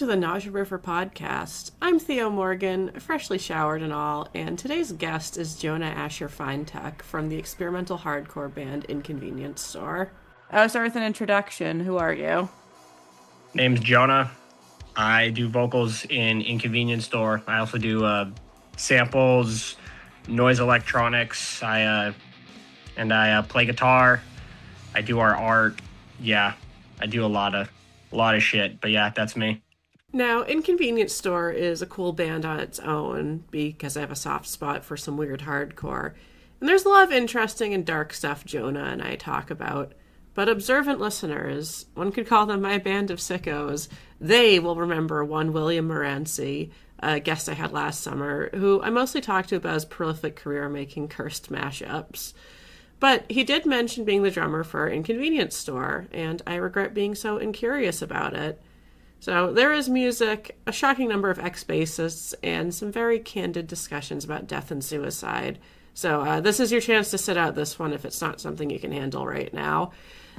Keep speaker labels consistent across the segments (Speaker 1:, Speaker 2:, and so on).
Speaker 1: To the Nausea River podcast. I'm Theo Morgan, freshly showered and all, and today's guest is Jonah Asher Feintuck from the experimental hardcore band Inconvenience Store. I'll start with an introduction. Who are you?
Speaker 2: Name's Jonah. I do vocals in Inconvenience Store. I also do samples, noise electronics. I play guitar. I do our art. Yeah, I do a lot of shit. But yeah, that's me.
Speaker 1: Now, Inconvenience Store is a cool band on its own because I have a soft spot for some weird hardcore. And there's a lot of interesting and dark stuff Jonah and I talk about. But observant listeners, one could call them my band of sickos, they will remember one William Maranci, a guest I had last summer, who I mostly talked to about his prolific career making cursed mashups. But he did mention being the drummer for Inconvenience Store, and I regret being so incurious about it. So there is music, a shocking number of ex-bassists, and some very candid discussions about death and suicide. So this is your chance to sit out this one if it's not something you can handle right now.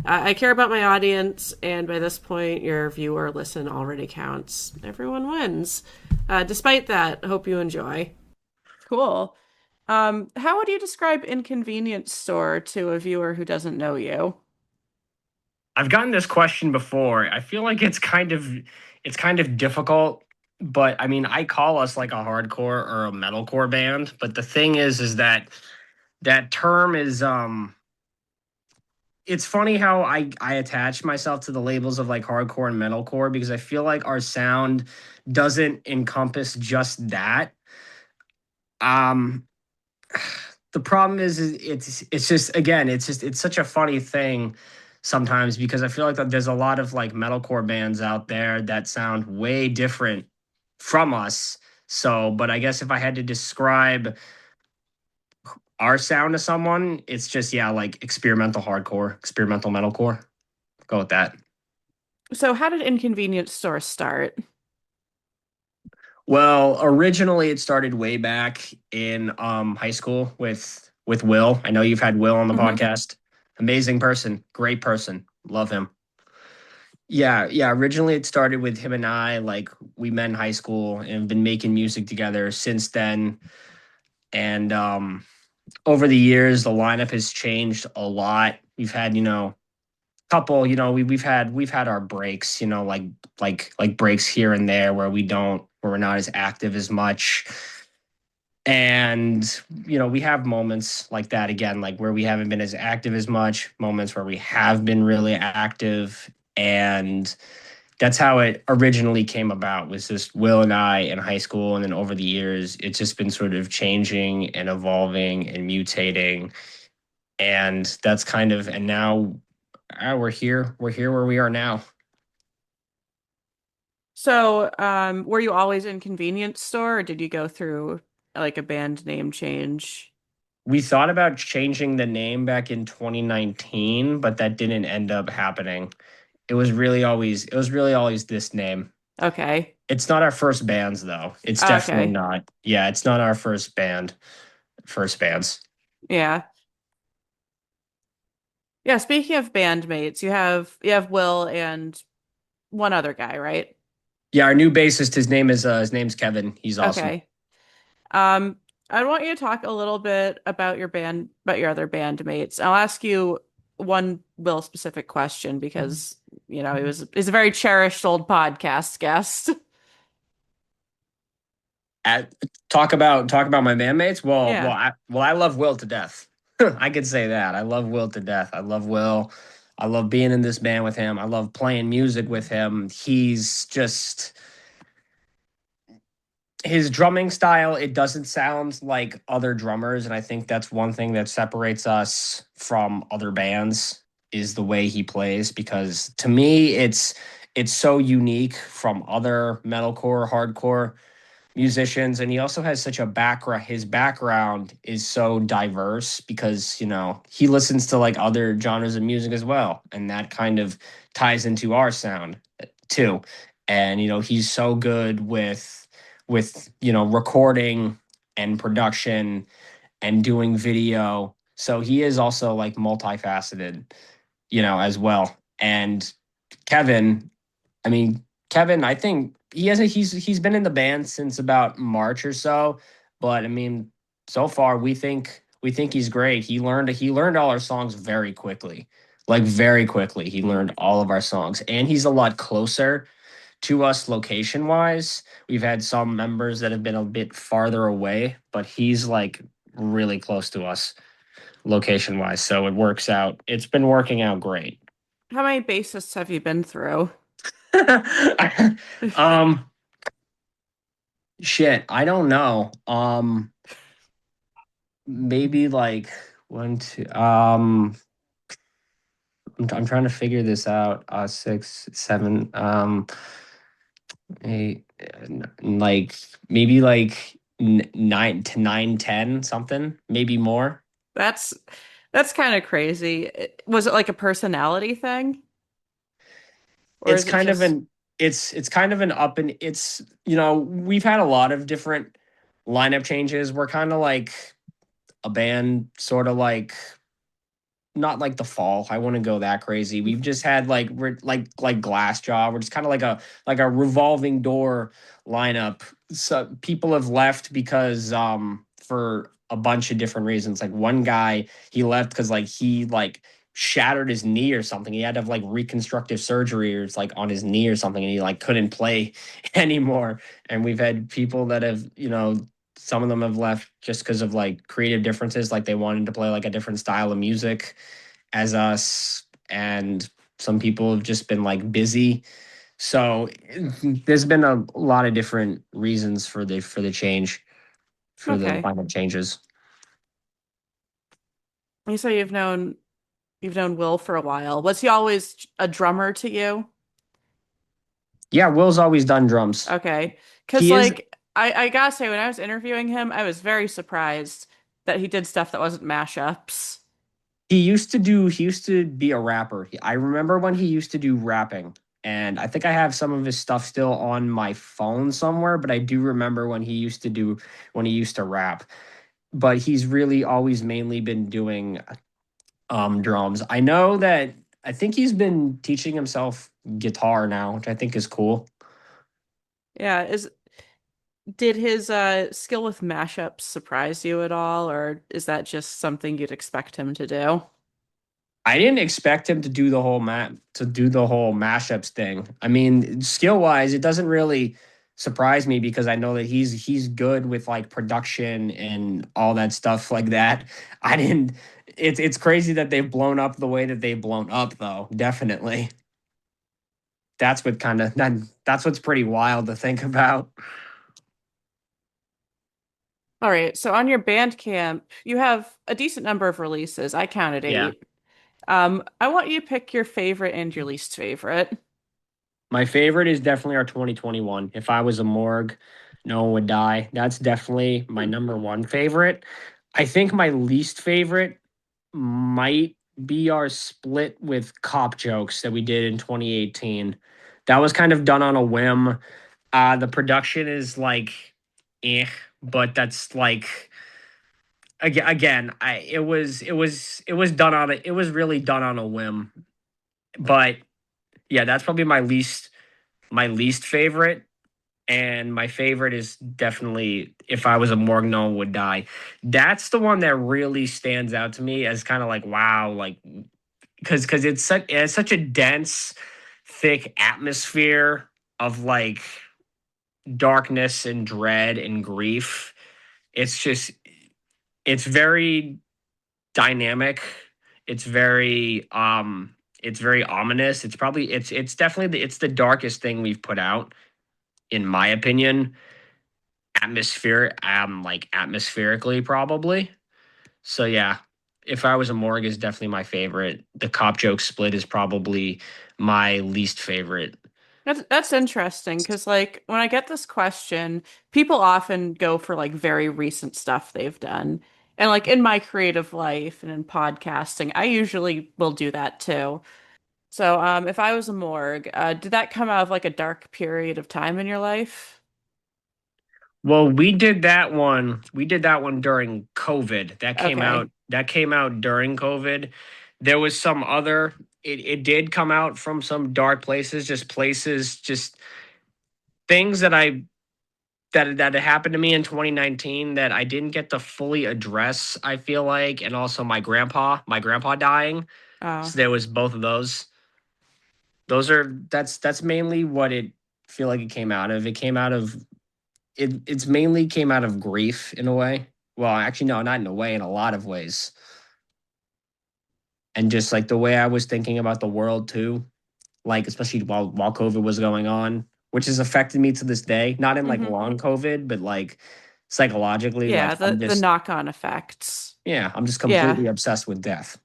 Speaker 1: I care about my audience, and by this point, your viewer listen already counts. Everyone wins. Despite that, I hope you enjoy. Cool. How would you describe Inconvenience Store to a viewer who doesn't know you?
Speaker 2: I've gotten this question before. I feel like it's kind of difficult, but I mean, I call us like a hardcore or a metalcore band. But the thing is that that term is it's funny how I attach myself to the labels of like hardcore and metalcore because I feel like our sound doesn't encompass just that. Um the problem is it's just again it's such a funny thing sometimes because I feel like that there's a lot of like metalcore bands out there that sound way different from us. So, but I guess if I had to describe our sound to someone, it's just yeah, like experimental hardcore, experimental metalcore. Go with that.
Speaker 1: So how did Inconvenience Store start?
Speaker 2: Well, originally it started way back in high school with Will. I know you've had Will on the
Speaker 1: Hmm.
Speaker 2: podcast. Amazing person, great person. Love him. Yeah, yeah. Originally it started with him and I, like we met in high school and have been making music together since then. And over the years the lineup has changed a lot. We've had, couple, we've had our breaks, like breaks here and there where we're not as active as much. And we have moments like that again, like where we haven't been as active as much, moments where we have been really active. And that's how it originally came about, was just Will and I in high school. And then over the years it's just been sort of changing and evolving and mutating. And that's kind of, and now we're here where we are now.
Speaker 1: So, were you always in Convenience Store, or did you go through like a band name change?
Speaker 2: We thought about changing the name back in 2019, but that didn't end up happening. It was really always this name.
Speaker 1: Okay.
Speaker 2: It's not our first bands though. It's definitely
Speaker 1: Okay.
Speaker 2: not. Yeah, it's not our first bands.
Speaker 1: Yeah. Yeah, speaking of bandmates, you have Will and one other guy, right?
Speaker 2: Yeah, our new bassist, his name's Kevin. He's awesome.
Speaker 1: Okay. Um, I want you to talk a little bit about your band, about your other bandmates. I'll ask you one Will specific question because, he's a very cherished old podcast guest.
Speaker 2: At, talk about my bandmates. Well, well,
Speaker 1: Yeah.
Speaker 2: I love Will to death. I could say that. I love Will to death. I love Will. I love being in this band with him. I love playing music with him. He's just his drumming style. It doesn't sound like other drummers, and I think that's one thing that separates us from other bands is the way he plays. Because to me, it's so unique from other metalcore, hardcore musicians. And he also has such a background. His background is so diverse because he listens to like other genres of music as well, and that kind of ties into our sound too. And he's so good with recording and production and doing video, so he is also like multifaceted, as well. And Kevin, I mean, Kevin, I think he hasn't he's been in the band since about March or so, but I mean, so far we think he's great. He learned all our songs very quickly. Like very quickly. He learned all of our songs and he's a lot closer to us location wise. We've had some members that have been a bit farther away, but he's like really close to us location wise. So it works out. It's been working out great.
Speaker 1: How many bassists have you been through?
Speaker 2: um shit, I don't know. Maybe like one, two, I'm trying to figure this out. Six, seven, eight, like maybe like nine to nine, 10, something, maybe more.
Speaker 1: That's that's kind of crazy. Was it like a personality thing, or
Speaker 2: It's
Speaker 1: is it
Speaker 2: kind of
Speaker 1: just
Speaker 2: an it's kind of an up and it's we've had a lot of different lineup changes. We're kind of like a band, sort of like not like the fall. I wouldn't go that crazy. We've just had like we're like Glassjaw. We're just kind of like a revolving door lineup. So people have left because for a bunch of different reasons. Like one guy, he left because like he like shattered his knee or something. He had to have like reconstructive surgery or it's like on his knee or something, and he like couldn't play anymore. And we've had people that have, some of them have left just because of like creative differences, like they wanted to play like a different style of music as us, and some people have just been like busy. So there's been a lot of different reasons for the change, for the
Speaker 1: okay?
Speaker 2: lineup changes.
Speaker 1: You say you've known Will for a while. Was he always a drummer to you?
Speaker 2: Yeah, Will's always done drums.
Speaker 1: Okay. Because,
Speaker 2: He is
Speaker 1: like, I gotta say, when I was interviewing him, I was very surprised that he did stuff that wasn't mashups.
Speaker 2: he used to be a rapper. I remember when he used to do rapping. And I think I have some of his stuff still on my phone somewhere, but I do remember when he used to rap. But he's really always mainly been doing drums. I think he's been teaching himself guitar now, which I think is cool.
Speaker 1: Yeah, did his skill with mashups surprise you at all, or is that just something you'd expect him to do?
Speaker 2: I didn't expect him to do the whole mashups thing. I mean, skill wise, it doesn't really surprise me because I know that he's good with like production and all that stuff like that. I didn't. It's crazy that they've blown up the way that they've blown up, though. Definitely, that's what's pretty wild to think about.
Speaker 1: All right, so on your Bandcamp, you have a decent number of releases. I counted
Speaker 2: Yeah.
Speaker 1: 8. I want you to pick your favorite and your least favorite.
Speaker 2: My favorite is definitely our 2021. If I was a morgue, no one would die. That's definitely my number one favorite. I think my least favorite might be our split with cop jokes that we did in 2018. That was kind of done on a whim. The production is like eh, but that's like again, it was done on it was really done on a whim. But yeah, that's probably my least favorite. And my favorite is definitely If I Was a Morgue, No One Would Die. That's the one that really stands out to me as kind of like, wow, like, because it has such a dense, thick atmosphere of like darkness and dread and grief. It's very dynamic. It's very ominous. It's definitely it's the darkest thing we've put out, in my opinion. Like atmospherically, probably. So yeah, If I Was a Morgue is definitely my favorite. The cop joke split is probably my least favorite.
Speaker 1: That's interesting because like when I get this question, people often go for like very recent stuff they've done. And like in my creative life and in podcasting, I usually will do that too. So, if I was a morgue, did that come out of like a dark period of time in your life?
Speaker 2: Well, we did that one during COVID.
Speaker 1: Okay.
Speaker 2: That came out during COVID. There was some other it did come out from some dark places, just things that happened to me in 2019 that I didn't get to fully address, I feel like, and also my grandpa dying.
Speaker 1: Oh.
Speaker 2: So there was both of those. That's mainly what it feel like it came out of. It came out of it's mainly came out of grief in a way. Well, actually no, not in a way, in a lot of ways. And just like the way I was thinking about the world too, like especially while COVID was going on, which has affected me to this day. Not in like
Speaker 1: Hmm.
Speaker 2: long COVID, but like psychologically, like
Speaker 1: Yeah, the knock-on effects.
Speaker 2: I'm just
Speaker 1: Yeah.
Speaker 2: completely obsessed with death.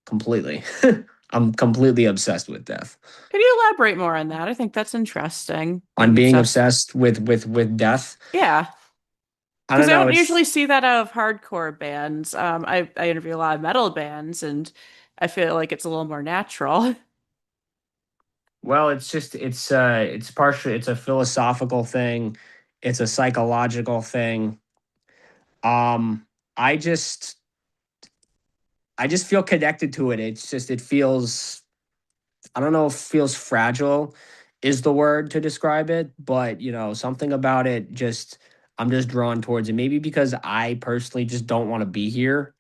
Speaker 2: Completely. I'm completely obsessed with death.
Speaker 1: Could you elaborate more on that? I think that's interesting.
Speaker 2: On
Speaker 1: Being
Speaker 2: being
Speaker 1: obsessed.
Speaker 2: obsessed with death.
Speaker 1: Yeah.
Speaker 2: I
Speaker 1: Because
Speaker 2: don't
Speaker 1: I
Speaker 2: know.
Speaker 1: don't
Speaker 2: It's
Speaker 1: usually see that out of hardcore bands. I interview a lot of metal bands, and I feel like it's a little more natural.
Speaker 2: well, it's just it's partially it's a philosophical thing. It's a psychological thing. Um, I just I just feel connected to it. It's just it feels I don't know if feels fragile is the word to describe it, but something about it just I'm just drawn towards it. Maybe because I personally just don't want to be here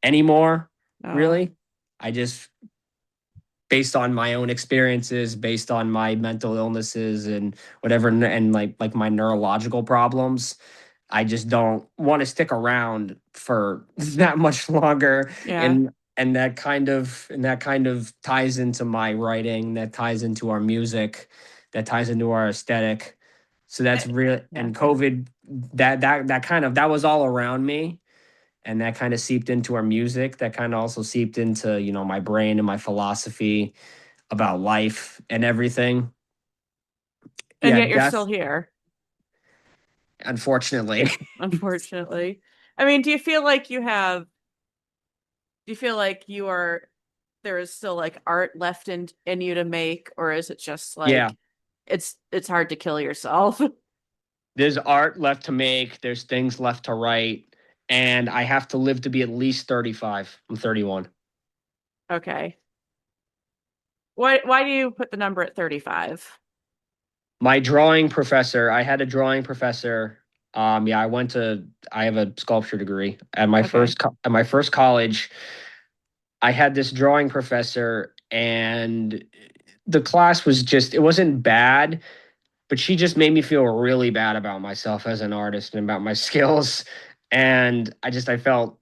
Speaker 2: anymore,
Speaker 1: Oh,
Speaker 2: really. I just based on my own experiences, based on my mental illnesses and whatever and like my neurological problems, I just don't want to stick around for that much longer.
Speaker 1: yeah.
Speaker 2: And that kind of ties into my writing, that ties into our music, that ties into our aesthetic. So that's real.
Speaker 1: Yeah.
Speaker 2: And COVID, that was all around me, and that kind of seeped into our music. That kind of also seeped into my brain and my philosophy about life and everything.
Speaker 1: And
Speaker 2: Yeah,
Speaker 1: yet you're still
Speaker 2: death,
Speaker 1: here,
Speaker 2: unfortunately.
Speaker 1: unfortunately. I mean, do you feel like there is still like art left in you to make, or is it just
Speaker 2: Yeah,
Speaker 1: like it's hard to kill yourself?
Speaker 2: there's art left to make, there's things left to write, and I have to live to be at least 35. I'm 31.
Speaker 1: Okay. Why do you put the number at 35?
Speaker 2: My drawing professor, I had a drawing professor. Yeah, I have a sculpture degree.
Speaker 1: Okay.
Speaker 2: At my first college, I had this drawing professor, and the class was just it wasn't bad, but she just made me feel really bad about myself as an artist and about my skills. And I felt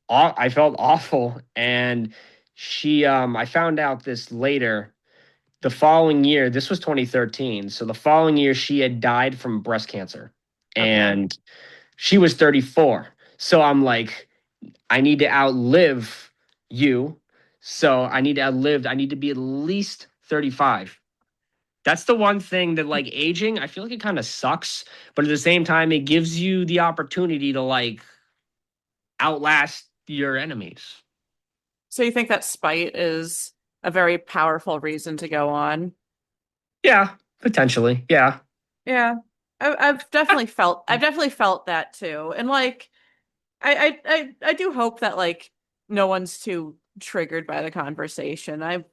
Speaker 2: awful. And I found out this later. The following year, this was 2013. So the following year, she had died from breast cancer,
Speaker 1: Okay.
Speaker 2: and she was 34. So I'm like, I need to outlive you. So I need to be at least 35. That's the one thing that like aging, I feel like it kind of sucks, but at the same time, it gives you the opportunity to like outlast your enemies.
Speaker 1: So you think that spite is a very powerful reason to go on?
Speaker 2: Yeah, potentially. Yeah.
Speaker 1: Yeah. I've definitely felt that too. And like I do hope that like no one's too triggered by the conversation. I've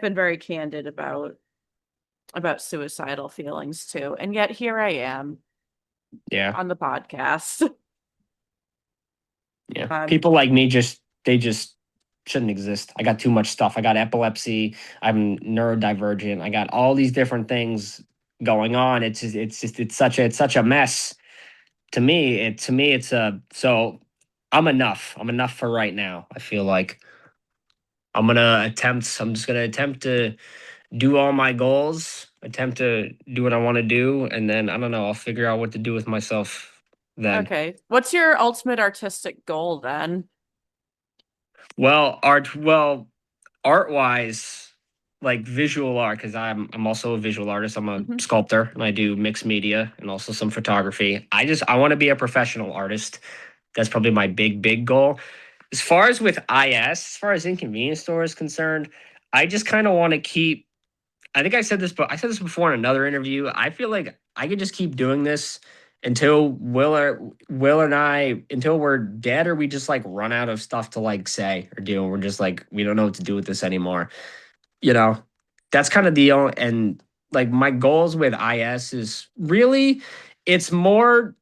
Speaker 1: been very candid about suicidal feelings too. And yet here I am
Speaker 2: Yeah.
Speaker 1: on the podcast.
Speaker 2: Yeah.
Speaker 1: Um,
Speaker 2: People like me they just shouldn't exist. I got too much stuff. I got epilepsy. I'm neurodivergent. I got all these different things going on. It's such a mess. To me it's a so I'm enough. I'm enough for right now. I feel like I'm just gonna attempt to do all my goals, attempt to do what I want to do, and then I don't know, I'll figure out what to do with myself then.
Speaker 1: okay. What's your ultimate artistic goal then?
Speaker 2: Art wise, like visual art, because I'm also a visual artist. I'm a
Speaker 1: Hmm.
Speaker 2: sculptor and I do mixed media and also some photography. I want to be a professional artist. That's probably my big goal. As far as with as far as Inconvenience Store is concerned, I just kind of want to keep I think I said this before in another interview. I feel like I could just keep doing this until Will and I until we're dead, or we just like run out of stuff to like say or do. And we're just like we don't know what to do with this anymore. You know, that's kind of the only and like my goals with IS is really it's more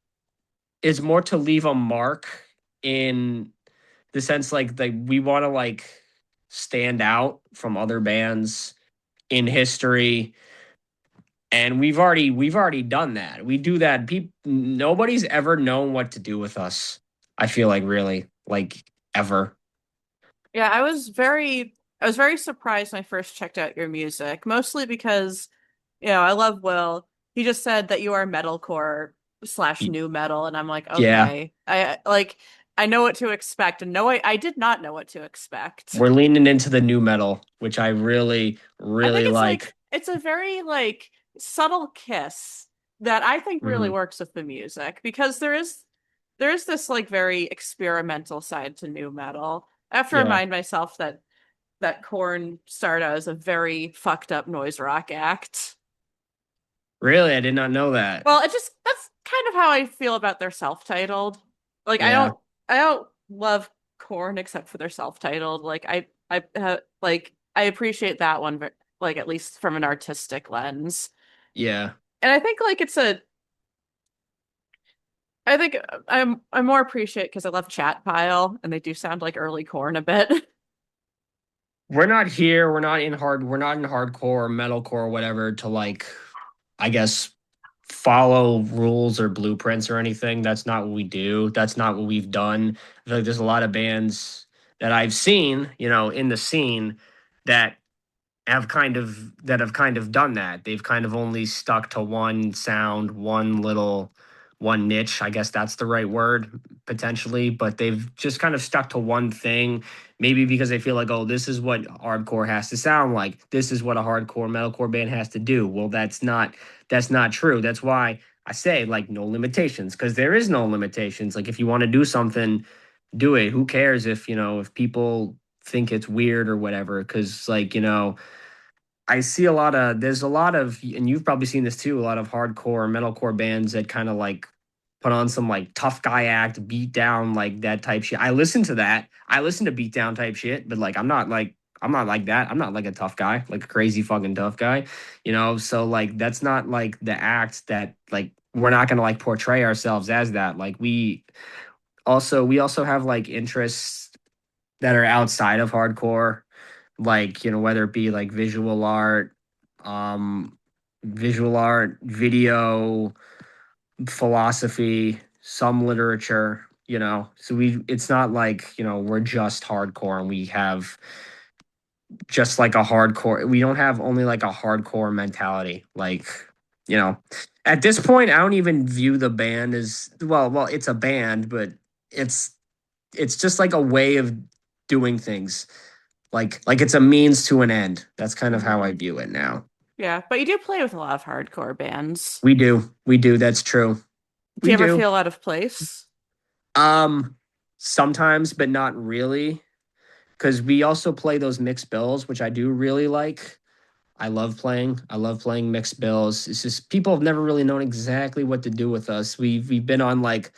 Speaker 2: to leave a mark in the sense like we want to like stand out from other bands in history, and we've already done that. We do that. People, nobody's ever known what to do with us. I feel like really like ever.
Speaker 3: Yeah, I was very surprised when I first checked out your music, mostly because, I love Will. He just said that you are metalcore slash new metal, and I'm like,
Speaker 2: Yeah,
Speaker 3: okay. I know what to expect, and no, I did not know what to expect.
Speaker 2: we're leaning into the new metal, which I really
Speaker 3: I think
Speaker 2: really like.
Speaker 3: it's a very subtle kiss that I think really
Speaker 2: Mhm.
Speaker 3: works with the music because there is this very experimental side to new metal. I have to
Speaker 2: Yeah,
Speaker 3: remind myself that Korn started out as a very fucked up noise rock act.
Speaker 2: really, I did not know that.
Speaker 3: Well, it just that's kind of how I feel about their self-titled. Like
Speaker 2: Yeah,
Speaker 3: I don't love Korn except for their self-titled. I appreciate that one, but at least from an artistic lens.
Speaker 2: yeah.
Speaker 3: And I think I think I'm more appreciate because I love Chat Pile and they do sound like early Korn a bit.
Speaker 2: We're not here. We're not in hardcore, metalcore, or whatever to like, I guess, follow rules or blueprints or anything. That's not what we do. That's not what we've done. I feel like there's a lot of bands that I've seen, in the scene that have kind of done that. They've kind of only stuck to one sound, one niche. I guess that's the right word potentially, but they've just kind of stuck to one thing. Maybe because they feel like, oh, this is what hardcore has to sound like. This is what a hardcore metalcore band has to do. Well, that's not true. That's why I say like no limitations, because there is no limitations. Like if you want to do something, do it. Who cares if people think it's weird or whatever? Because I see there's a lot of, and you've probably seen this too, a lot of hardcore metalcore bands that kind of like put on some like tough guy act, beat down, like that type shit. I listen to that. I listen to beat down type shit, but like I'm not like that. I'm not like a tough guy, like a crazy fucking tough guy, So like that's not like the act that like we're not gonna like portray ourselves as that. Like we also have like interests that are outside of hardcore, like whether it be like um video, philosophy, some literature, so it's not like we're just hardcore and we have just like a hardcore, we don't have only like a hardcore mentality, like you know at this point I don't even view the band as well, it's a band, but it's it's just like a way of doing things, like it's a means to an end. That's kind of how
Speaker 3: Mhm.
Speaker 2: I view it now.
Speaker 3: Yeah, but you do play with a lot of hardcore bands.
Speaker 2: We do, that's true.
Speaker 3: Do you
Speaker 2: We
Speaker 3: ever
Speaker 2: do.
Speaker 3: feel out of place?
Speaker 2: um Sometimes, but not really, because we also play those mixed bills, which I do really like. I love playing mixed bills. It's just people have never really known exactly what to do with us. We've been on like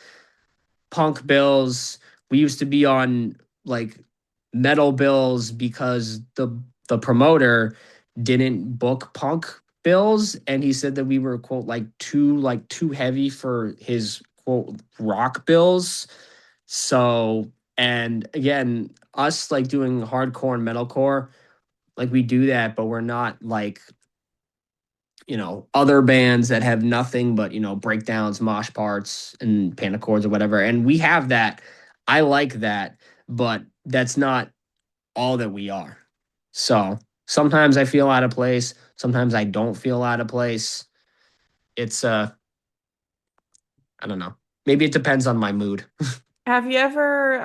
Speaker 2: punk bills. We used to be on like metal bills because the promoter didn't book punk bills, and he said that we were quote like too heavy for his quote rock bills. So, and again, us like doing hardcore and metalcore, like we do that, but we're not like other bands that have nothing but, breakdowns, mosh parts, and panic chords or whatever. And we have that. I like that, but that's not all that we are. So sometimes I feel out of place. Sometimes I don't feel out of place. It's, I don't know. Maybe it depends on my mood.
Speaker 3: Have you ever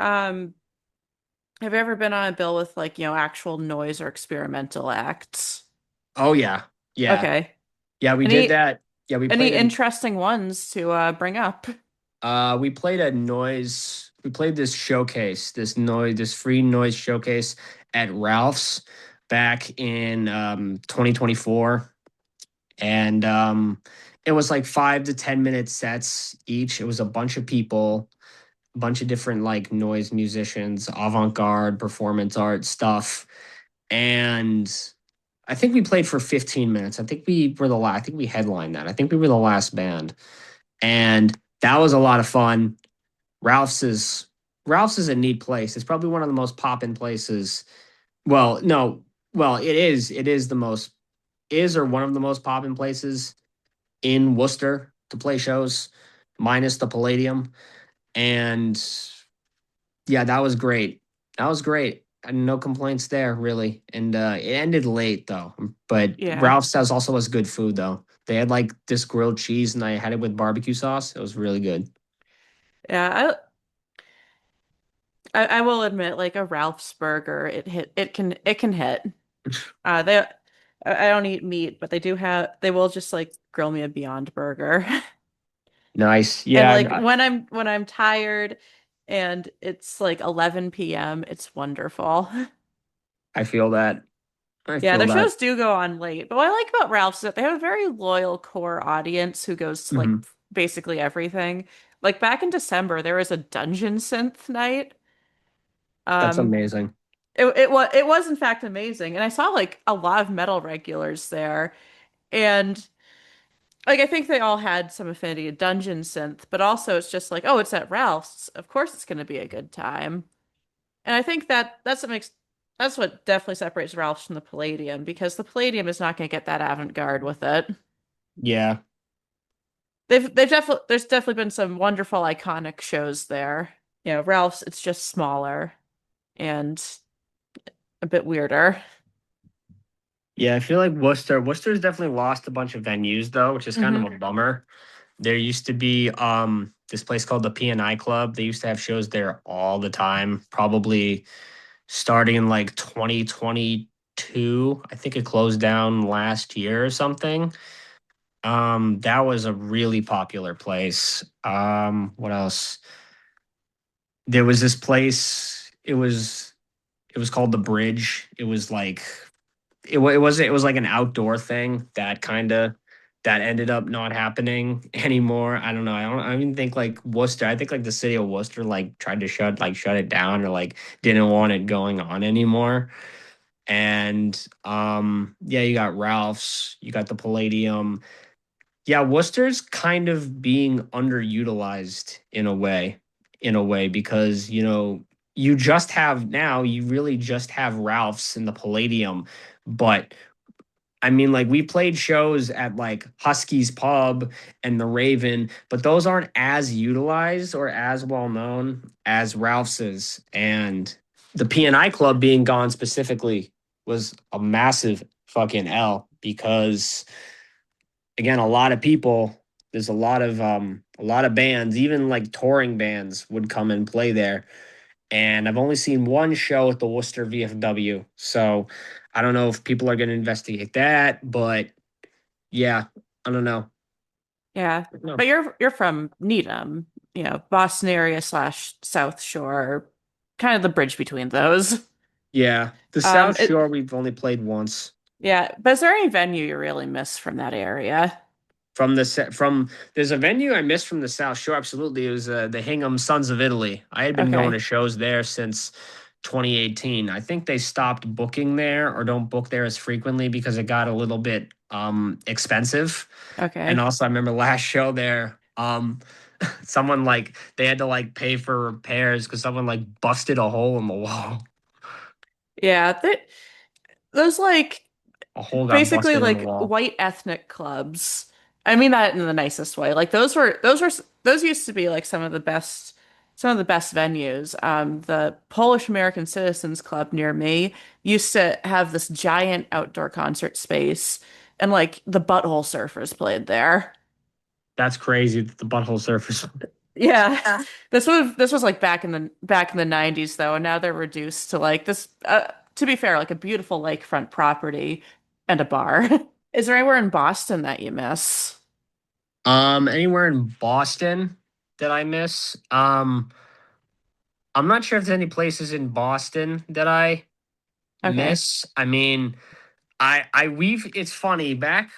Speaker 3: have you ever been on a bill with actual noise or experimental acts?
Speaker 2: Oh, yeah. Yeah.
Speaker 3: Okay.
Speaker 2: Yeah, we did
Speaker 3: Any
Speaker 2: that. Yeah, we
Speaker 3: any
Speaker 2: played in,
Speaker 3: interesting ones to bring up?
Speaker 2: we played this showcase, this free noise showcase at Ralph's back in 2024. And it was like 5 to 10 minute sets each. It was a bunch of people, a bunch of different like noise musicians, avant-garde, performance art stuff. And I think we played for 15 minutes. I think we were the last. I think we headlined that. I think we were the last band, and that was a lot of fun. Ralph's is Ralph's is a neat place. It's probably one of the most poppin' places. Well, no, well, it is. It is the most is or one of the most poppin' places in Worcester to play shows, minus the Palladium. And yeah, that was great. That was great. And no complaints there, really. And it ended late though. But
Speaker 3: Yeah.
Speaker 2: Ralph's has also has good food though. They had like this grilled cheese, and I had it with barbecue sauce. It was really good.
Speaker 3: Yeah, I will admit, like a Ralph's burger, it can hit. They I don't eat meat, but they will just like grill me a Beyond Burger.
Speaker 2: Nice.
Speaker 3: And
Speaker 2: Yeah,
Speaker 3: like when I'm tired and it's like 11 p.m., it's wonderful.
Speaker 2: I feel that. I
Speaker 3: Yeah,
Speaker 2: feel
Speaker 3: their
Speaker 2: that.
Speaker 3: shows do go on late, but what I like about Ralph's is that they have a very loyal core audience who goes to like
Speaker 2: Mhm.
Speaker 3: basically everything. Like back in December, there was a dungeon synth night.
Speaker 2: That's
Speaker 3: Um,
Speaker 2: amazing.
Speaker 3: it was in fact amazing, and I saw like a lot of metal regulars there, and like I think they all had some affinity to dungeon synth, but also it's just like, oh, it's at Ralph's. Of course it's going to be a good time. And I think that's what definitely separates Ralph's from the Palladium because the Palladium is not going to get that avant-garde with it.
Speaker 2: Yeah.
Speaker 3: They've definitely there's definitely been some wonderful iconic shows there. You know, Ralph's it's just smaller and a bit weirder.
Speaker 2: Yeah, I feel like Worcester's definitely lost a bunch of venues though, which is kind of
Speaker 3: Hmm.
Speaker 2: a bummer. There used to be this place called the P&I Club. They used to have shows there all the time, probably starting in like 2022. I think it closed down last year or something. That was a really popular place. What else? There was this place. It was called the Bridge. It was like it was like an outdoor thing that ended up not happening anymore. I don't know. I don't even think like Worcester. I think like the city of Worcester like tried to shut it down or like didn't want it going on anymore. And yeah, you got Ralph's, you got the Palladium. Yeah, Worcester's kind of being underutilized in a way because, you really just have Ralph's in the Palladium. But I mean, like we played shows at like Husky's Pub and the Raven, but those aren't as utilized or as well known as Ralph's is. And the P&I Club being gone specifically was a massive fucking L because again, there's a lot of bands, even like touring bands would come and play there. And I've only seen one show at the Worcester VFW. So I don't know if people are going to investigate that, but yeah, I don't know.
Speaker 3: Yeah.
Speaker 2: No.
Speaker 3: But you're from Needham, you know, Boston area slash South Shore, kind of the bridge between those.
Speaker 2: Yeah, the South
Speaker 3: It
Speaker 2: Shore we've only played once.
Speaker 3: yeah, but is there any venue you really miss from that area?
Speaker 2: From there's a venue I missed from the South Shore. Absolutely, it was the Hingham Sons of Italy. I had been going to
Speaker 3: Okay.
Speaker 2: shows there since 2018. I think they stopped booking there or don't book there as frequently because it got a little bit expensive. And
Speaker 3: Okay.
Speaker 2: also, I remember last show there, someone like they had to like pay for repairs because someone like busted a hole in the wall.
Speaker 3: Yeah, those like
Speaker 2: A hole got
Speaker 3: basically
Speaker 2: busted in the
Speaker 3: like
Speaker 2: wall.
Speaker 3: white ethnic clubs. I mean that in the nicest way. Like those used to be like some of the best venues. The Polish American Citizens Club near me used to have this giant outdoor concert space, and like the Butthole Surfers played there.
Speaker 2: That's crazy that the butthole surface.
Speaker 3: Yeah. This was like back in the 90s though, and now they're reduced to like this to be fair, like a beautiful lakefront property and a bar. Is there anywhere in Boston that you miss?
Speaker 2: Anywhere in Boston that I miss? I'm not sure if there's any places in Boston that I
Speaker 3: Okay.
Speaker 2: miss. I mean, we've it's funny back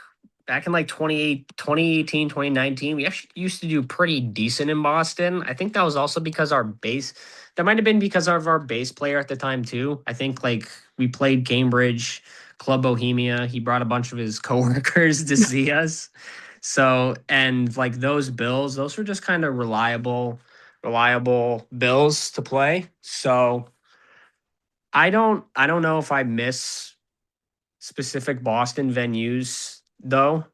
Speaker 2: in like 2018, 2019, we actually used to do pretty decent in Boston. I think that was also because that might have been because of our bass player at the time too. I think like we played Cambridge Club Bohemia. He brought a bunch of his coworkers to see us. So, and like those bills, those were just kind of reliable bills to play. So I don't know if I miss specific Boston venues though,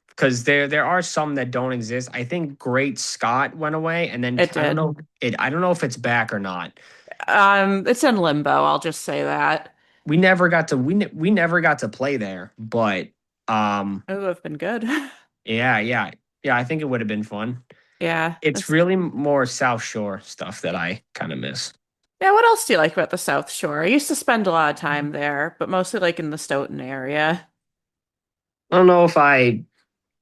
Speaker 2: because there are some that don't exist. I think Great Scott went away, and then
Speaker 3: It did.
Speaker 2: I don't know if it's back or not.
Speaker 3: It's in limbo, I'll just say that.
Speaker 2: We never got to play there, but
Speaker 3: It would have been good.
Speaker 2: yeah, I think it would have been fun.
Speaker 3: Yeah.
Speaker 2: It's really more South Shore stuff that I kind of miss.
Speaker 3: Yeah, what else do you like about the South Shore? I used to spend a lot of time there, but mostly like in the Stoughton area.
Speaker 2: I don't know if I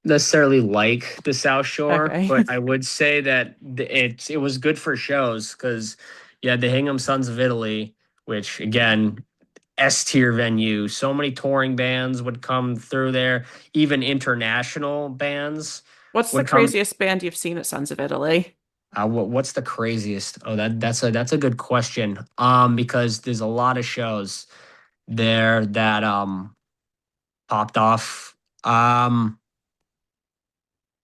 Speaker 2: necessarily like the South Shore,
Speaker 3: Okay.
Speaker 2: but I would say that it was good for shows because you had the Hingham Sons of Italy, which again, S tier venue. So many touring bands would come through there. Even international bands
Speaker 3: What's the
Speaker 2: would come.
Speaker 3: craziest band you've seen at Sons of Italy?
Speaker 2: What's the craziest? Oh, that's a good question. Because there's a lot of shows there that popped off.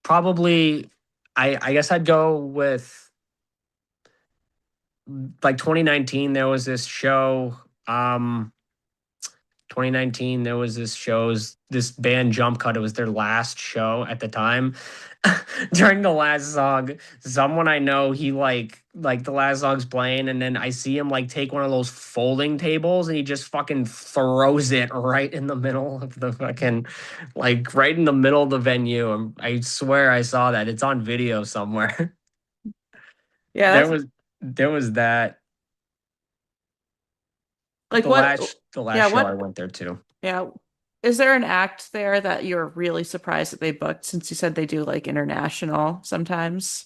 Speaker 2: Probably, I guess I'd go with like 2019. There was this show. 2019, there was this band Jump Cut. It was their last show at the time. During the last song, someone I know, he like the last song's playing, and then I see him like take one of those folding tables and he just fucking throws it right in the middle of the fucking like right in the middle of the venue. I swear I saw that. It's on video somewhere.
Speaker 3: Yeah,
Speaker 2: there
Speaker 3: that's
Speaker 2: was there was that
Speaker 3: like what
Speaker 2: the last
Speaker 3: yeah,
Speaker 2: show I
Speaker 3: what
Speaker 2: went there to.
Speaker 3: yeah. Is there an act there that you're really surprised that they booked since you said they do like international sometimes?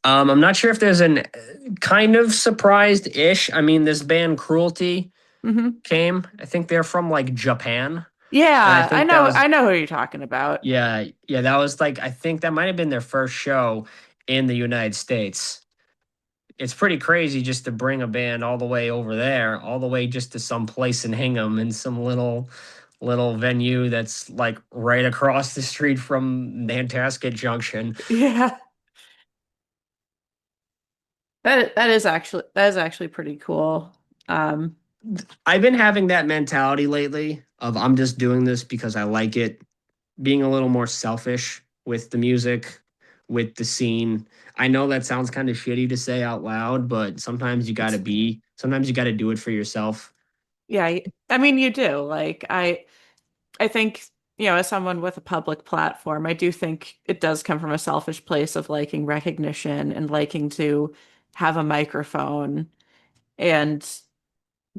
Speaker 2: I'm not sure if there's an kind of surprised-ish. I mean, this band Cruelty
Speaker 3: Hmm.
Speaker 2: came. I think they're from like Japan, and I
Speaker 3: Yeah,
Speaker 2: think that was
Speaker 3: I know who you're talking about.
Speaker 2: yeah, that was like I think that might have been their first show in the United States. It's pretty crazy just to bring a band all the way over there, all the way just to some place in Hingham in some little venue that's like right across the street from Nantasket Junction.
Speaker 3: Yeah. That is actually pretty cool. Um,
Speaker 2: I've been having that mentality lately of I'm just doing this because I like it, being a little more selfish with the music, with the scene. I know that sounds kind of shitty to say out loud, but
Speaker 3: it's
Speaker 2: sometimes you got to do it for yourself.
Speaker 3: yeah, I mean you do. Like I think, as someone with a public platform, I do think it does come from a selfish place of liking recognition and liking to have a microphone and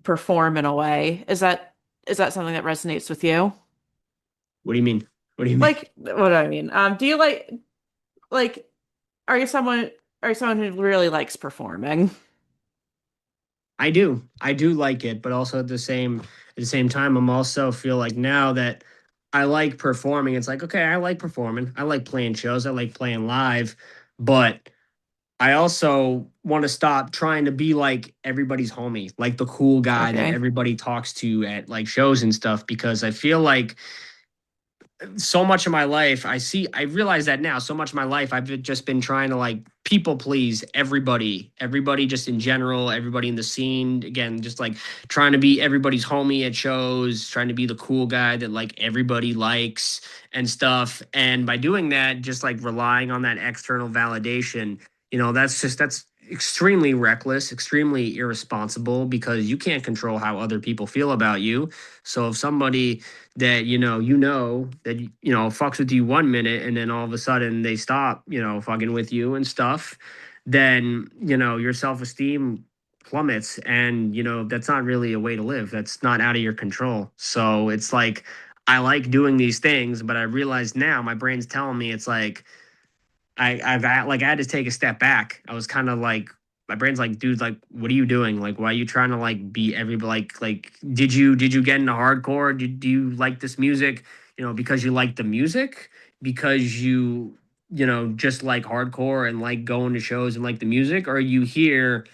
Speaker 3: perform in a way. Is that something that resonates with you?
Speaker 2: What do you mean? What do you mean?
Speaker 3: Like, what do I mean? Do you like are you someone are you someone who really likes performing?
Speaker 2: I do. I do like it, but also at the same time, I'm also feel like now that I like performing, it's like, okay, I like performing. I like playing shows. I like playing live, but I also want to stop trying to be like everybody's homie, like the cool guy that
Speaker 3: Okay.
Speaker 2: everybody talks to at like shows and stuff, because I feel like so much of my life I realize that now so much of my life I've just been trying to like people please everybody just in general, everybody in the scene, again, just like trying to be everybody's homie at shows, trying to be the cool guy that like everybody likes and stuff, and by doing that just like relying on that external validation, that's extremely reckless, extremely irresponsible, because you can't control how other people feel about you. So if somebody that that fucks with you 1 minute and then all of a sudden they stop fucking with you and stuff, then your self-esteem plummets, and that's not really a way to live. That's not out of your control. So it's like I like doing these things, but I realize now my brain's telling me it's like I had to take a step back. I was kind of like, my brain's like, dude, like, what are you doing? Like, why are you trying to like be everybody? Like, did you get into hardcore? Do you like this music? Because you like the music, because you just like hardcore and like going to shows and like the music, or are you here?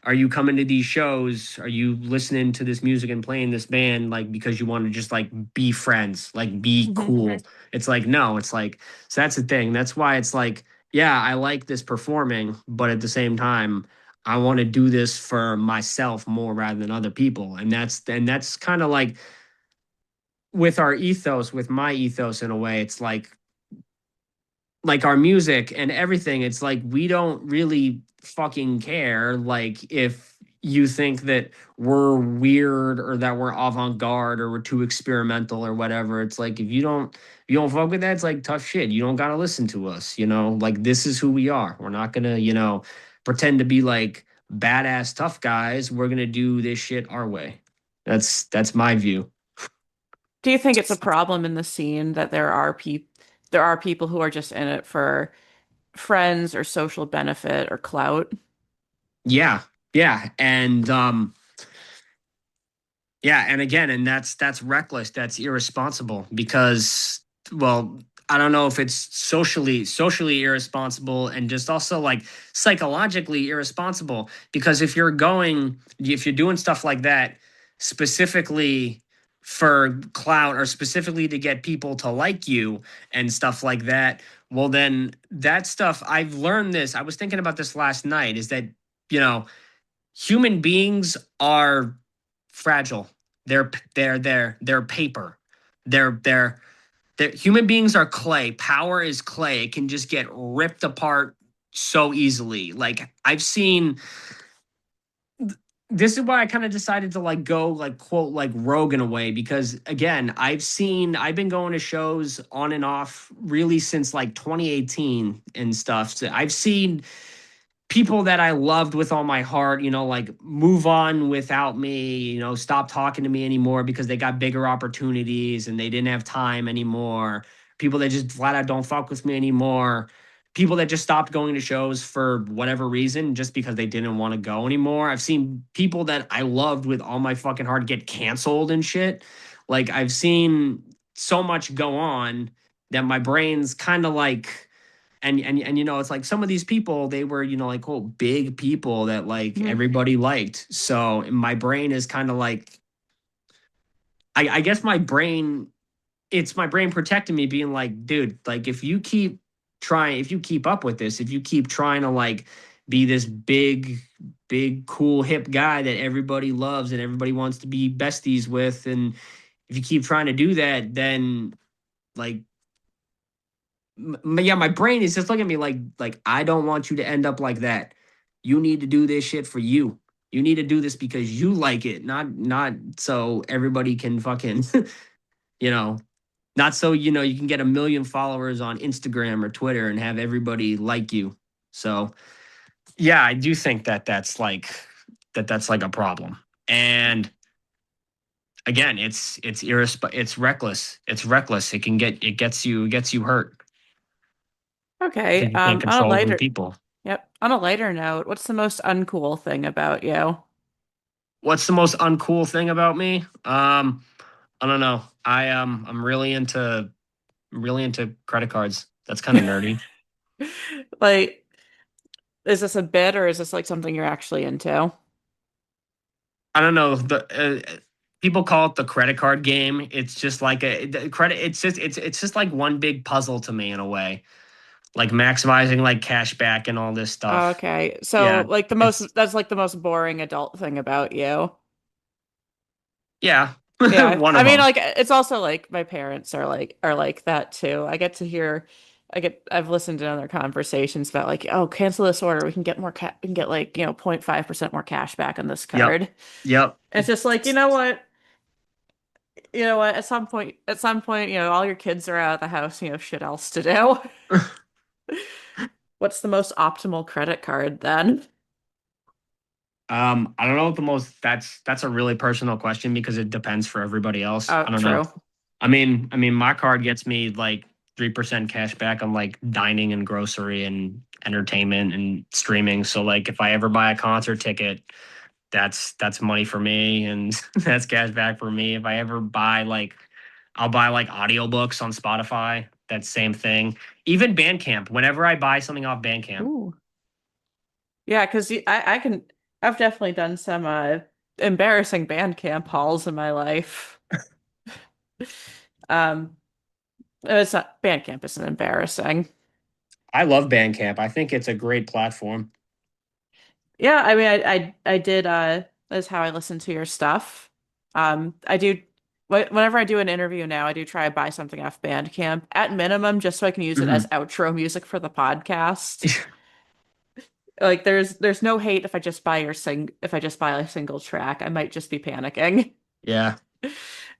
Speaker 2: are you coming to these shows? Are you listening to this music and playing this band like because you want to just like be friends, like be
Speaker 3: Mhm.
Speaker 2: cool? It's like no, it's like so that's the thing. That's why it's like yeah, I like this performing, but at the same time, I want to do this for myself more rather than other people. And that's kind of with our ethos, with my ethos in a way, it's like our music and everything, it's like we don't really fucking care. Like if you think that we're weird or that we're avant-garde or we're too experimental or whatever, it's like if you don't fuck with that, it's like tough shit. You don't gotta listen to us, like this is who we are. We're not gonna, pretend to be like badass tough guys. We're gonna do this shit our way. That's my view.
Speaker 3: Do you think it's a problem in the scene that there are people who are just in it for friends or social benefit or clout?
Speaker 2: Yeah, yeah. And again, and that's reckless, that's irresponsible because well, I don't know if it's socially irresponsible and just also like psychologically irresponsible because if you're doing stuff like that specifically for clout or specifically to get people to like you and stuff like that, well then that stuff I've learned this. I was thinking about this last night is that, you know, human beings are fragile. They're paper. They're human beings are clay. Power is clay. It can just get ripped apart so easily. Like I've seen this is why I kind of decided to like go like quote like rogue in a way because again, I've been going to shows on and off really since like 2018 and stuff. So I've seen people that I loved with all my heart, like move on without me, stop talking to me anymore because they got bigger opportunities and they didn't have time anymore. People that just flat out don't fuck with me anymore. People that just stopped going to shows for whatever reason, just because they didn't want to go anymore. I've seen people that I loved with all my fucking heart get canceled and shit. Like I've seen so much go on that my brain's kind of like and it's like some of these people they were like big people that like
Speaker 3: Mhm.
Speaker 2: everybody liked, so my brain is kind of like I guess my brain it's my brain protecting me being like dude, like if you keep up with this, if you keep trying to like be this big cool hip guy that everybody loves and everybody wants to be besties with, and if you keep trying to do that, then like yeah, my brain is just looking at me like I don't want you to end up like that. You need to do this shit for you. You need to do this because you like it, not so everybody can fucking you know, not so you can get a million followers on Instagram or Twitter and have everybody like you. So yeah, I do think that's like a problem. And again, it's reckless. It's reckless. It gets you hurt
Speaker 3: Okay.
Speaker 2: because you can't
Speaker 3: On a
Speaker 2: control other
Speaker 3: lighter,
Speaker 2: people.
Speaker 3: yep. On a lighter note, what's the most uncool thing about you?
Speaker 2: What's the most uncool thing about me? I don't know. I'm really into credit cards. That's kind of nerdy.
Speaker 3: Like, is this a bit or is this like something you're actually into?
Speaker 2: I don't know. People call it the credit card game. It's just like the credit. It's just like one big puzzle to me in a way, like maximizing like cash back and all this stuff.
Speaker 3: Okay. So
Speaker 2: Yeah,
Speaker 3: like
Speaker 2: it's
Speaker 3: that's like the most boring adult thing about you.
Speaker 2: yeah,
Speaker 3: Yeah.
Speaker 2: one
Speaker 3: I
Speaker 2: of
Speaker 3: mean
Speaker 2: them.
Speaker 3: like it's also like my parents are like that too. I get to hear I've listened to other conversations about like, oh, cancel this order. We can get like, 0.5% more cash back on this
Speaker 2: Yep,
Speaker 3: card.
Speaker 2: yep.
Speaker 3: It's just like, you know what? You know what? At some point, all your kids are out of the house, shit else to do. What's the most optimal credit card then?
Speaker 2: I don't know what the most. That's a really personal question because it depends for everybody else.
Speaker 3: Oh,
Speaker 2: I don't know.
Speaker 3: true.
Speaker 2: I mean, my card gets me like 3% cash back on like dining and grocery and entertainment and streaming. So like, if I ever buy a concert ticket, that's money for me and that's cash back for me. If I ever buy like, I'll buy like audiobooks on Spotify. That same thing. Even Bandcamp. Whenever I buy something off Bandcamp.
Speaker 3: Ooh. Yeah, because I can I've definitely done some embarrassing Bandcamp hauls in my life. Um, it's not Bandcamp isn't embarrassing.
Speaker 2: I love Bandcamp. I think it's a great platform.
Speaker 3: Yeah, I mean, I did that's how I listen to your stuff. I do whenever I do an interview now, I do try to buy something off Bandcamp at minimum just so I can use it as
Speaker 2: Hmm.
Speaker 3: outro music for the podcast. Like there's no hate if I just buy if I just buy a single track. I might just be panicking.
Speaker 2: Yeah.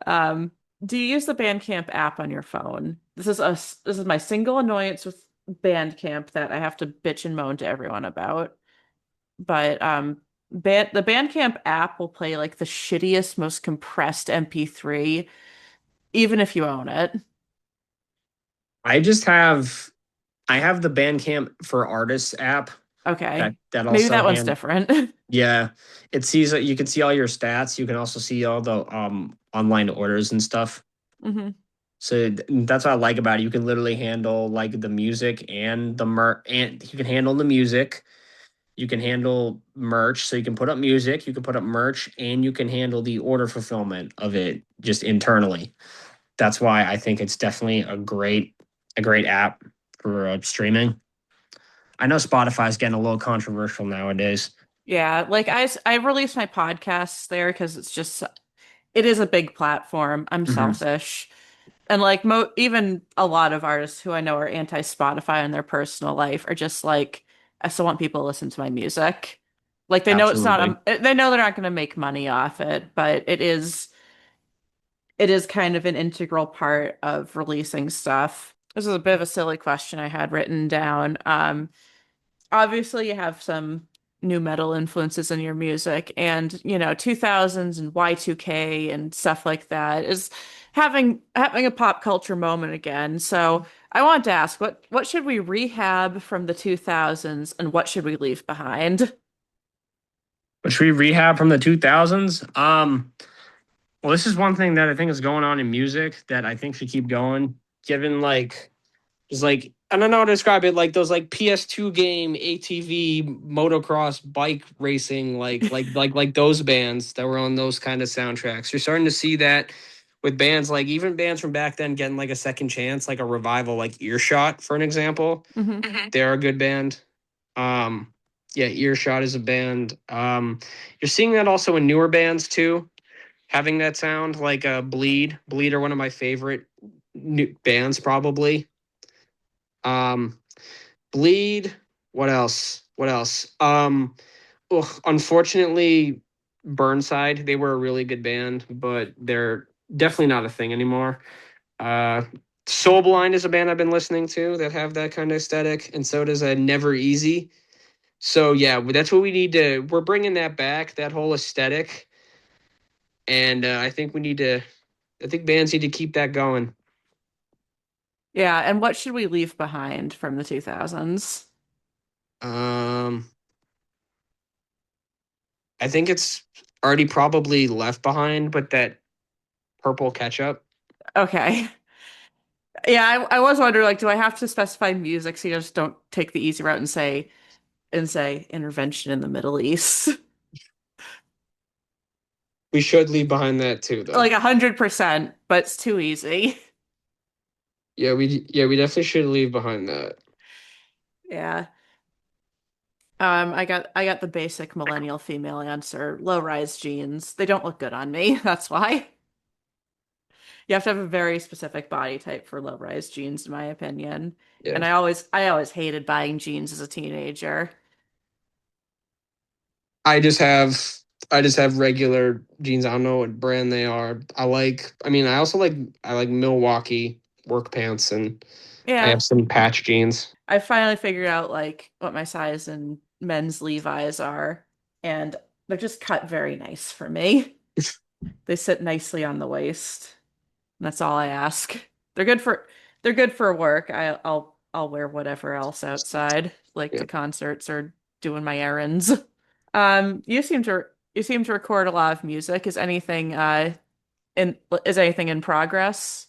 Speaker 3: Um, do you use the Bandcamp app on your phone? This is my single annoyance with Bandcamp that I have to bitch and moan to everyone about. But the Bandcamp app will play like the shittiest, most compressed MP3, even if you own it.
Speaker 2: I just have I have the Bandcamp for Artists app
Speaker 3: Okay.
Speaker 2: that
Speaker 3: Maybe
Speaker 2: also
Speaker 3: that one's
Speaker 2: hand
Speaker 3: different.
Speaker 2: yeah. It sees that you can see all your stats. You can also see all the online orders and stuff.
Speaker 3: hmm
Speaker 2: So that's what I like about it. You can literally handle like the music and and you can handle the music. You can handle merch. So you can put up music, you can put up merch, and you can handle the order fulfillment of it just internally. That's why I think it's definitely a great app for streaming. I know Spotify's getting a little controversial nowadays.
Speaker 3: Yeah, like I release my podcasts there because it is a big platform. I'm
Speaker 2: Hmm.
Speaker 3: selfish. And like mo even a lot of artists who I know are anti-Spotify in their personal life are just like, I still want people to listen to my music. Like they know it's not
Speaker 2: Absolutely.
Speaker 3: they know they're not going to make money off it, but it is kind of an integral part of releasing stuff. This is a bit of a silly question I had written down. Obviously you have some new metal influences in your music, and 2000s and Y2K and stuff like that is having a pop culture moment again. So I want to ask, what should we rehab from the 2000s and what should we leave behind?
Speaker 2: But should we rehab from the 2000s? Well, this is one thing that I think is going on in music that I think should keep going, given like it's like I don't know how to describe it, like those like PS2 game ATV motocross bike racing, like those bands that were on those kind of soundtracks. You're starting to see that with bands like even bands from back then getting like a second chance, like a revival, like Earshot, for an example.
Speaker 3: hmm
Speaker 2: They're a good band. Um, yeah, Earshot is a band. You're seeing that also in newer bands too, having that sound like Bleed. Bleed are one of my favorite new bands, probably. Um, Bleed. What else? What else? Unfortunately, Burnside. They were a really good band, but they're definitely not a thing anymore. Uh, Soulblind is a band I've been listening to that have that kind of aesthetic, and so does a Never Easy. So yeah, that's what we need to. We're bringing that back, that whole aesthetic, and I think we need to. I think bands need to keep that going.
Speaker 3: Yeah, and what should we leave behind from the 2000s?
Speaker 2: Um, I think it's already probably left behind, but that purple ketchup.
Speaker 3: Okay. Yeah, I was wondering, like, do I have to specify music so you just don't take the easy route and say intervention in the Middle East?
Speaker 2: We should leave behind that too, though.
Speaker 3: Like 100%, but it's too easy.
Speaker 2: Yeah, we definitely should leave behind that.
Speaker 3: Yeah. I got the basic millennial female answer, low-rise jeans. They don't look good on me. That's why. You have to have a very specific body type for low-rise jeans, in my opinion.
Speaker 2: Yeah.
Speaker 3: And I always hated buying jeans as a teenager.
Speaker 2: I just have I just have regular jeans. I don't know what brand they are. I mean, I like Milwaukee work pants and I
Speaker 3: Yeah,
Speaker 2: have some patch jeans.
Speaker 3: I finally figured out like what my size in men's Levi's are, and they're just cut very nice for me. They sit nicely on the waist. And that's all I ask. They're good for they're good for work. I'll wear whatever else outside, like
Speaker 2: Yeah.
Speaker 3: to concerts or doing my errands. You seem to record a lot of music. In is anything in progress?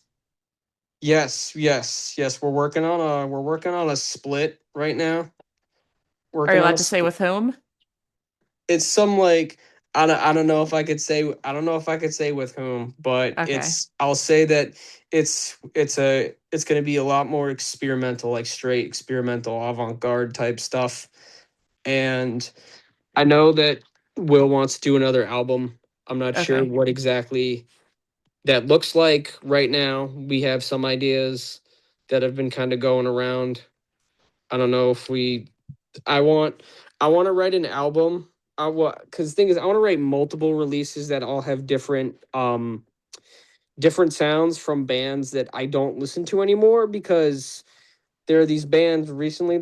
Speaker 2: Yes. We're working on a split right now.
Speaker 3: Are you
Speaker 2: Working on a
Speaker 3: allowed to say
Speaker 2: split.
Speaker 3: with whom?
Speaker 2: it's some like I don't know if I could say I don't know if I could say with whom, but
Speaker 3: Okay.
Speaker 2: it's I'll say that it's going to be a lot more experimental, like straight experimental avant-garde type stuff. And I know that Will wants to do another album. I'm not sure
Speaker 3: Okay.
Speaker 2: what exactly that looks like right now. We have some ideas that have been kind of going around. I don't know if we I want I want to write an album. I want because the thing is I want to write multiple releases that all have different sounds from bands that I don't listen to anymore because there are these bands recently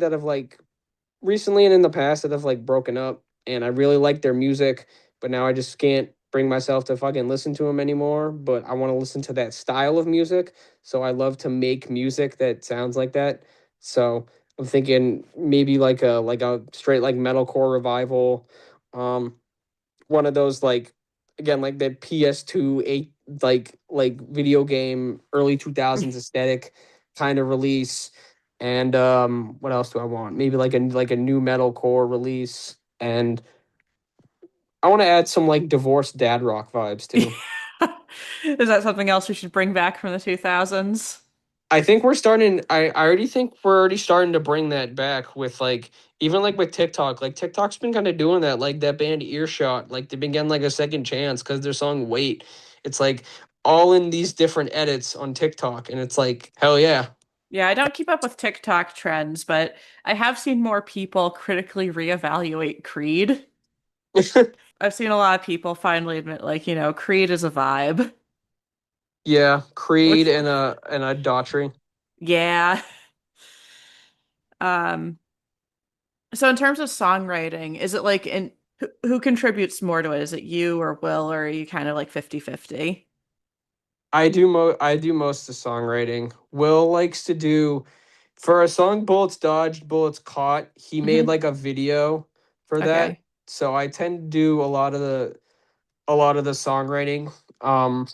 Speaker 2: and in the past that have like broken up and I really like their music, but now I just can't bring myself to fucking listen to them anymore, but I want to listen to that style of music. So I love to make music that sounds like that. So I'm thinking maybe like a straight like metalcore revival. Um One of those like again like the PS2 8 like video game early 2000s aesthetic kind of release. And what else do I want? Maybe like a new metalcore release. And I want to add some like divorced dad rock vibes too.
Speaker 3: Is that something else we should bring back from the 2000s?
Speaker 2: I think we're starting. I already think we're already starting to bring that back with like even like with TikTok. Like TikTok's been kind of doing that. Like that band Earshot. Like they've been getting like a second chance because their song "Wait." It's like all in these different edits on TikTok, and it's like hell yeah.
Speaker 3: Yeah, I don't keep up with TikTok trends, but I have seen more people critically reevaluate Creed. I've seen a lot of people finally admit, like, Creed is a vibe.
Speaker 2: Yeah, Creed
Speaker 3: Which,
Speaker 2: and a Daughtry.
Speaker 3: yeah. Um, so in terms of songwriting, is it like who contributes more to it? Is it you or Will, or are you kind of like 50-50?
Speaker 2: I do most of the songwriting. Will likes to do for a song Bullets Dodged, Bullets Caught, he made
Speaker 3: Hmm.
Speaker 2: like a video for that.
Speaker 3: Okay.
Speaker 2: So I tend to do a lot of the songwriting. Um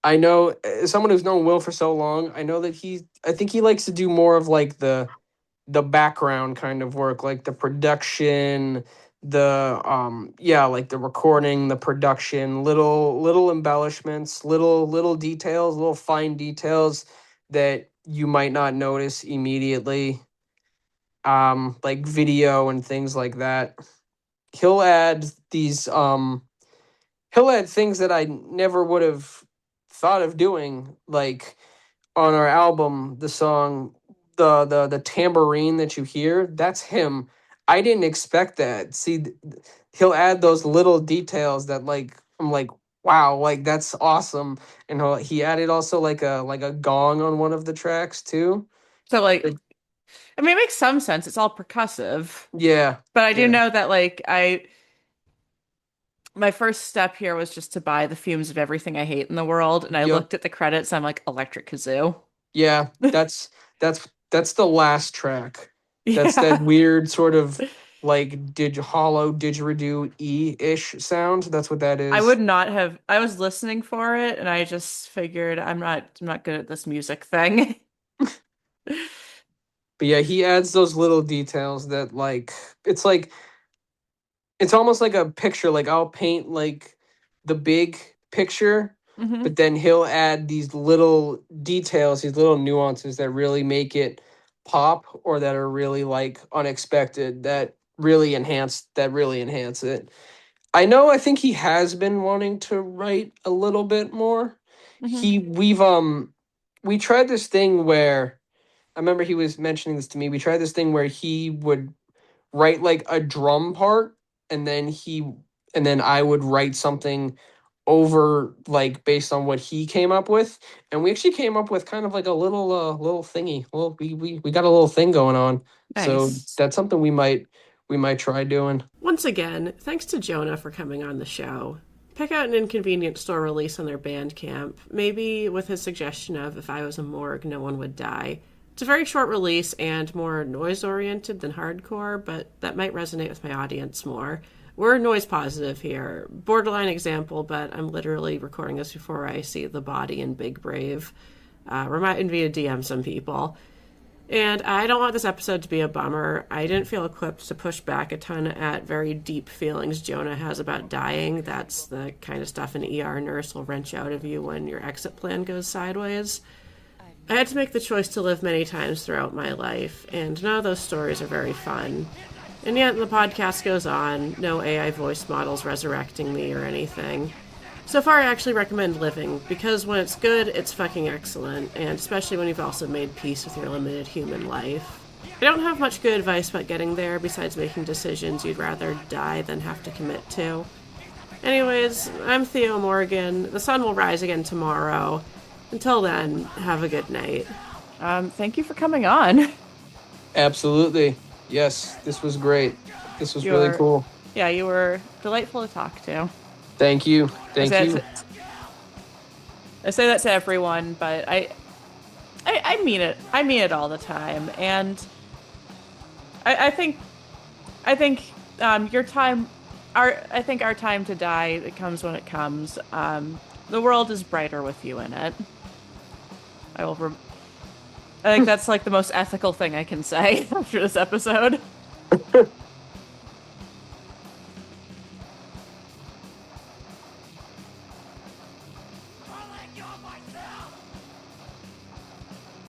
Speaker 2: I know as someone who's known Will for so long, I know that I think he likes to do more of like the background kind of work, like the production, the yeah, like the recording, the production, little embellishments, little details, little fine details that you might not notice immediately. Like video and things like that. He'll add these he'll add things that I never would have thought of doing, like on our album, the song, the tambourine that you hear, that's him. I didn't expect that. See, he'll add those little details that like I'm like, wow, like that's awesome. And he added also like a gong on one of the tracks too.
Speaker 3: So like,
Speaker 2: Like,
Speaker 3: I mean, it makes some sense. It's all percussive,
Speaker 2: yeah,
Speaker 3: but I do
Speaker 2: yeah,
Speaker 3: know that like my first step here was just to buy the fumes of everything I hate in the world, and I
Speaker 2: yep,
Speaker 3: looked at the credits. I'm like, electric kazoo.
Speaker 2: yeah. That's the last track. That's that
Speaker 3: Yeah.
Speaker 2: weird sort of like hollow didgeridoo e-ish sound. That's what that
Speaker 3: I would
Speaker 2: is.
Speaker 3: not have I was listening for it and I just figured I'm not good at this music thing.
Speaker 2: But yeah, he adds those little details that it's like it's almost like a picture. Like I'll paint like the big picture,
Speaker 3: Hmm.
Speaker 2: but then he'll add these little details, these little nuances that really make it pop or that are really like unexpected that really enhance it. I think he has been wanting to write a little bit more.
Speaker 3: Hmm.
Speaker 2: We tried this thing where I remember he was mentioning this to me. We tried this thing where he would write like a drum part and then I would write something over like based on what he came up with, and we actually came up with kind of like a little thingy. Well, we got a little thing going on. So
Speaker 3: Nice.
Speaker 2: that's something we might try doing.
Speaker 1: Once again, thanks to Jonah for coming on the show. Pick out an Inconvenience Store release on their Bandcamp, maybe with his suggestion of If I Was a Morgue, No One Would Die. It's a very short release and more noise oriented than hardcore, but that might resonate with my audience more. We're noise positive here. Borderline example, but I'm literally recording this before I see the body in Big Brave. Remind me to DM some people. And I don't want this episode to be a bummer. I didn't feel equipped to push back a ton at very deep feelings Jonah has about dying. That's the kind of stuff an ER nurse will wrench out of you when your exit plan goes sideways. I had to make the choice to live many times throughout my life, and none of those stories are very fun. And yet the podcast goes on, no AI voice models resurrecting me or anything. So far, I actually recommend living, because when it's good, it's fucking excellent, and especially when you've also made peace with your limited human life. I don't have much good advice about getting there, besides making decisions you'd rather die than have to commit to. Anyways, I'm Theo Morgan. The sun will rise again tomorrow. Until then, have a good night.
Speaker 3: Thank you for coming on.
Speaker 4: Absolutely. Yes, this was great. This was really cool.
Speaker 3: Yeah, you were delightful to talk to.
Speaker 4: Thank you. Thank you.
Speaker 3: I say that to everyone, but I mean it. I mean it all the time, and I think your time, our time to die, it comes when it comes. The world is brighter with you in it. I think that's like the most ethical thing I can say after this episode.